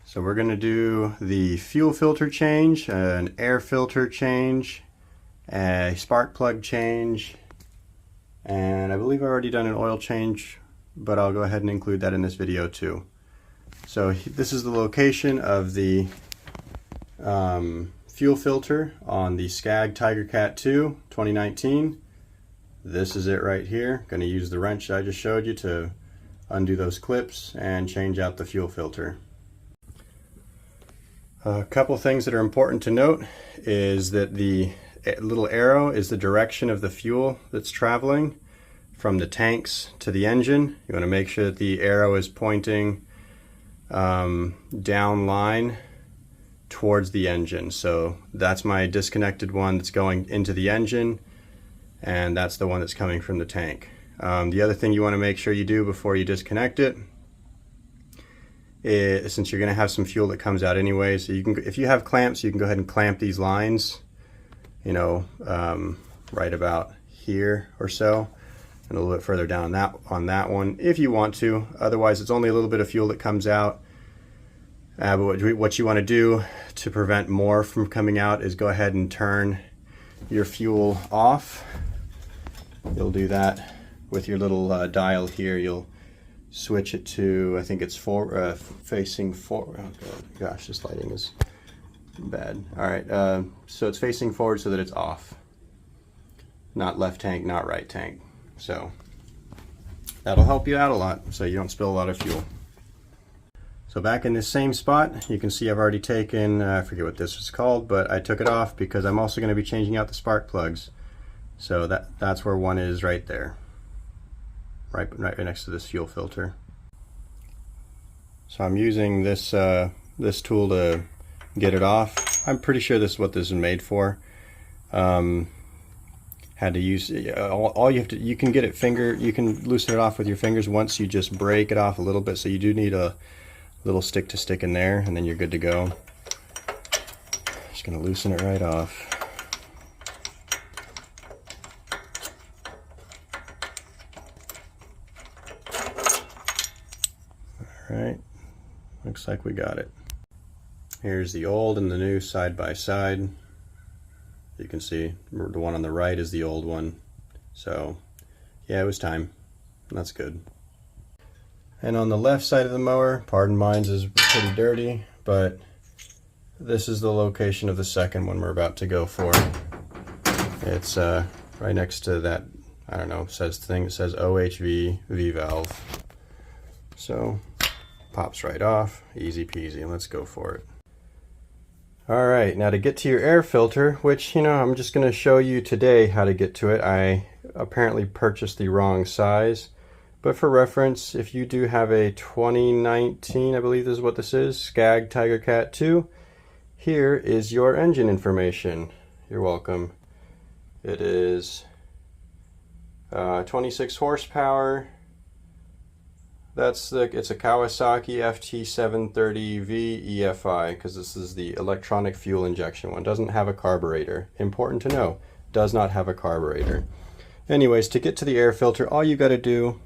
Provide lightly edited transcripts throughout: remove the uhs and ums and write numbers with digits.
So we're going to do the fuel filter change, an air filter change, a spark plug change, and I believe I've already done an oil change, but I'll go ahead and include that in this video too. So this is the location of the fuel filter on the SCAG Tiger Cat 2 2019. This is it right here. Going to use the wrench I just showed you to undo those clips and change out the fuel filter. A couple things that are important to note is that the little arrow is the direction of the fuel that's traveling from the tanks to the engine. You want to make sure that the arrow is pointing down line towards the engine. So that's my disconnected one that's going into the engine, and that's the one that's coming from the tank. The other thing you want to make sure you do before you disconnect it is, since you're going to have some fuel that comes out anyway, so you can, if you have clamps, you can go ahead and clamp these lines, you know, right about here or so, and a little bit further down on that one if you want to. Otherwise, it's only a little bit of fuel that comes out. But what you want to do to prevent more from coming out is go ahead and turn your fuel off. You'll do that with your little dial here. You'll switch it to, I think it's facing forward. Oh gosh, this lighting is bad. All right, so it's facing forward so that it's off. Not left tank, not right tank. So that'll help you out a lot so you don't spill a lot of fuel. So back in this same spot, you can see I've already taken, I forget what this was called, but I took it off because I'm also going to be changing out the spark plugs. So that's where one is, right there. Right next to this fuel filter. So I'm using this this tool to get it off. I'm pretty sure this is what this is made for. Had to use all you have to. You can get it you can loosen it off with your fingers once you just break it off a little bit. So you do need a little stick to stick in there, and then you're good to go. Just gonna loosen it right off. Alright, looks like we got it. Here's the old and the new side by side. You can see the one on the right is the old one. So yeah, it was time. That's good. And on the left side of the mower, pardon mine's is pretty dirty, but this is the location of the second one we're about to go for. It's right next to that, I don't know, it says OHV V-valve. So pops right off, easy peasy. Let's go for it. All right, now to get to your air filter, which, you know, I'm just going to show you today how to get to it. I apparently purchased the wrong size, but for reference, if you do have a 2019, I believe this is what this is, SCAG Tiger Cat 2, here is your engine information. You're welcome. It is 26 horsepower. It's a Kawasaki FT730V EFI, because this is the electronic fuel injection one. Doesn't have a carburetor. Important to know, does not have a carburetor. Anyways, to get to the air filter, all you got to do,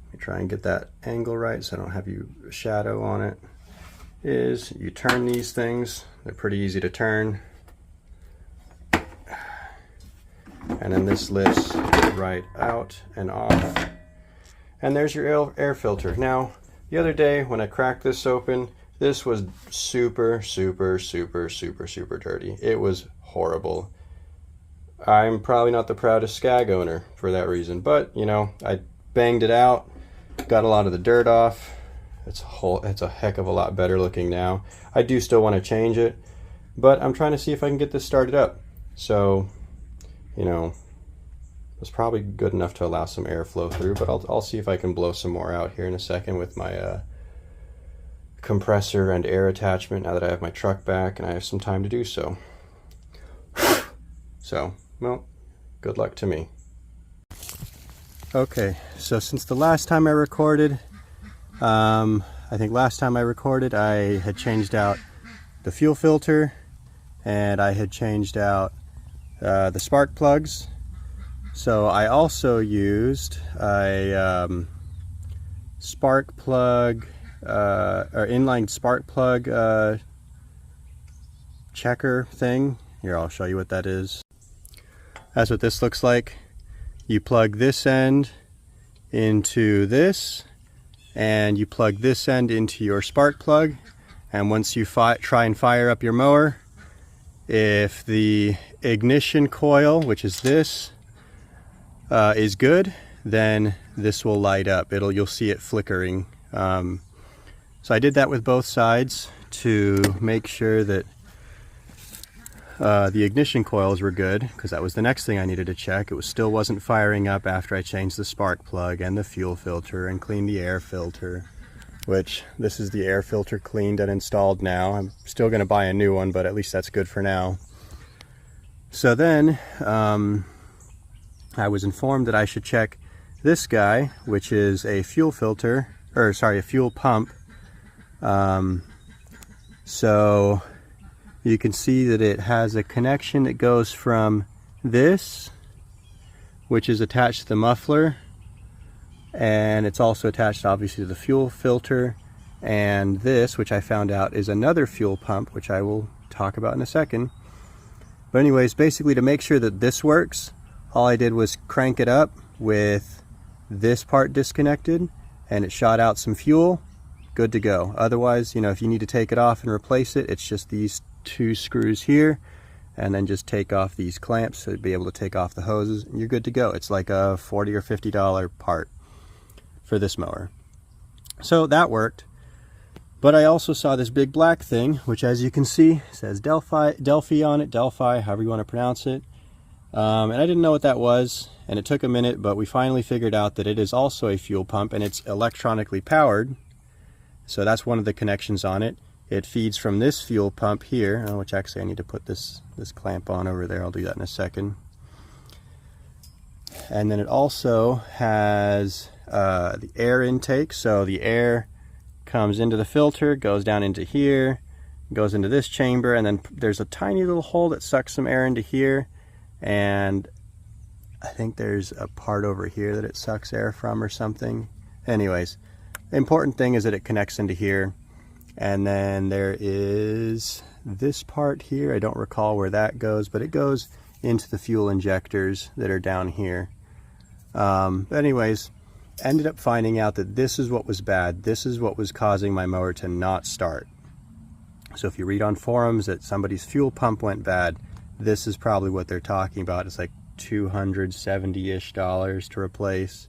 let me try and get that angle right so I don't have you shadow on it, is you turn these things. They're pretty easy to turn. And then this lifts right out and off. And there's your air filter. Now, the other day when I cracked this open, this was super dirty. It was horrible. I'm probably not the proudest SCAG owner for that reason, but you know, I banged it out, got a lot of the dirt off. It's a heck of a lot better looking now. I do still want to change it, but I'm trying to see if I can get this started up. So, you know, it's probably good enough to allow some airflow through, but I'll see if I can blow some more out here in a second with my compressor and air attachment now that I have my truck back and I have some time to do so. So, well, good luck to me. Okay, so since the last time I recorded, I think last time I recorded I had changed out the fuel filter and I had changed out the spark plugs. So I also used a spark plug or inline spark plug checker thing. Here, I'll show you what that is. That's what this looks like. You plug this end into this, and you plug this end into your spark plug, and once you try and fire up your mower, if the ignition coil, which is this, is good, then this will light up. You'll see it flickering. So I did that with both sides to make sure that the ignition coils were good, because that was the next thing I needed to check. It still wasn't firing up after I changed the spark plug and the fuel filter and cleaned the air filter, which this is the air filter cleaned and installed now. I'm still going to buy a new one, but at least that's good for now. So then I was informed that I should check this guy, which is a fuel filter, or sorry, a fuel pump. So you can see that it has a connection that goes from this, which is attached to the muffler, and it's also attached obviously to the fuel filter, and this, which I found out is another fuel pump, which I will talk about in a second. But anyways, basically to make sure that this works, all I did was crank it up with this part disconnected, and it shot out some fuel. Good to go. Otherwise, you know, if you need to take it off and replace it, it's just these two screws here, and then just take off these clamps to be able to take off the hoses, and you're good to go. It's like a $40 or $50 part for this mower. So that worked. But I also saw this big black thing, which as you can see says Delphi on it, Delphi, however you want to pronounce it. And I didn't know what that was, and it took a minute, but we finally figured out that it is also a fuel pump, and it's electronically powered. So that's one of the connections on it. It feeds from this fuel pump here, which actually I need to put this clamp on over there. I'll do that in a second. And then it also has the air intake. So the air comes into the filter, goes down into here, goes into this chamber, and then there's a tiny little hole that sucks some air into here. And I think there's a part over here that it sucks air from or something. Anyways, the important thing is that it connects into here. And then there is this part here. I don't recall where that goes, but it goes into the fuel injectors that are down here. But anyways, ended up finding out that this is what was bad. This is what was causing my mower to not start. So if you read on forums that somebody's fuel pump went bad, this is probably what they're talking about. It's like $270-ish to replace.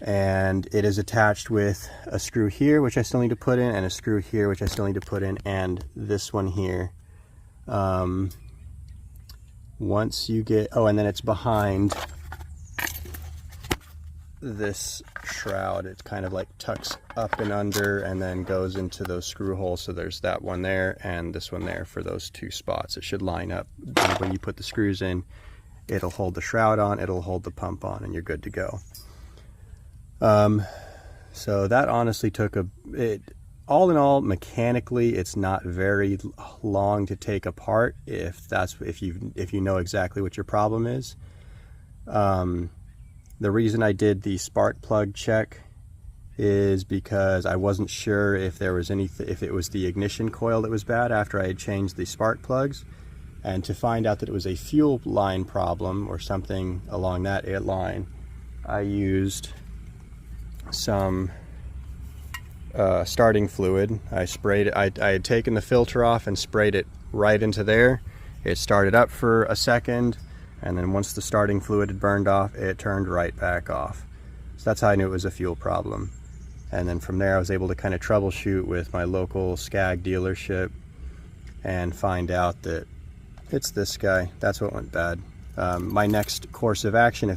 And it is attached with a screw here, which I still need to put in, and a screw here, which I still need to put in, and this one here. Once you get, oh, and then it's behind this shroud. It kind of like tucks up and under and then goes into those screw holes. So there's that one there and this one there for those two spots. It should line up. When you put the screws in, it'll hold the shroud on, it'll hold the pump on, and you're good to go. So that honestly took all in all, mechanically, it's not very long to take apart if you know exactly what your problem is. The reason I did the spark plug check is because I wasn't sure if there was if it was the ignition coil that was bad after I had changed the spark plugs, and to find out that it was a fuel line problem or something along that line, I used some starting fluid. I sprayed it. I had taken the filter off and sprayed it right into there. It started up for a second, and then once the starting fluid had burned off, it turned right back off. So that's how I knew it was a fuel problem. And then from there I was able to kind of troubleshoot with my local SCAG dealership and find out that it's this guy. That's what went bad. My next course of action,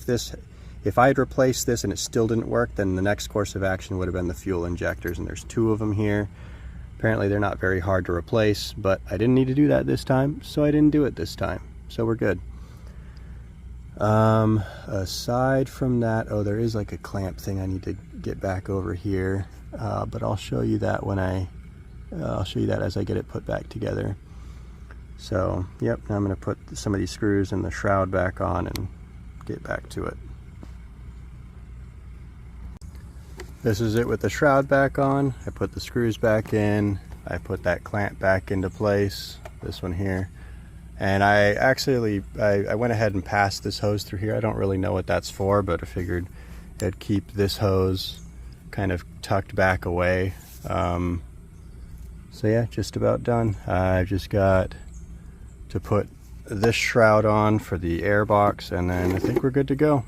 if I had replaced this and it still didn't work, then the next course of action would have been the fuel injectors, and there's two of them here. Apparently they're not very hard to replace, but I didn't need to do that this time, so I didn't do it this time. So we're good. Aside from that, oh, there is like a clamp thing I need to get back over here, but I'll show you that I'll show you that as I get it put back together. So, yep, now I'm going to put some of these screws and the shroud back on and get back to it. This is it with the shroud back on. I put the screws back in. I put that clamp back into place, this one here. And I went ahead and passed this hose through here. I don't really know what that's for, but I figured it'd keep this hose kind of tucked back away. So yeah, just about done. I've just got to put this shroud on for the air box, and then I think we're good to go.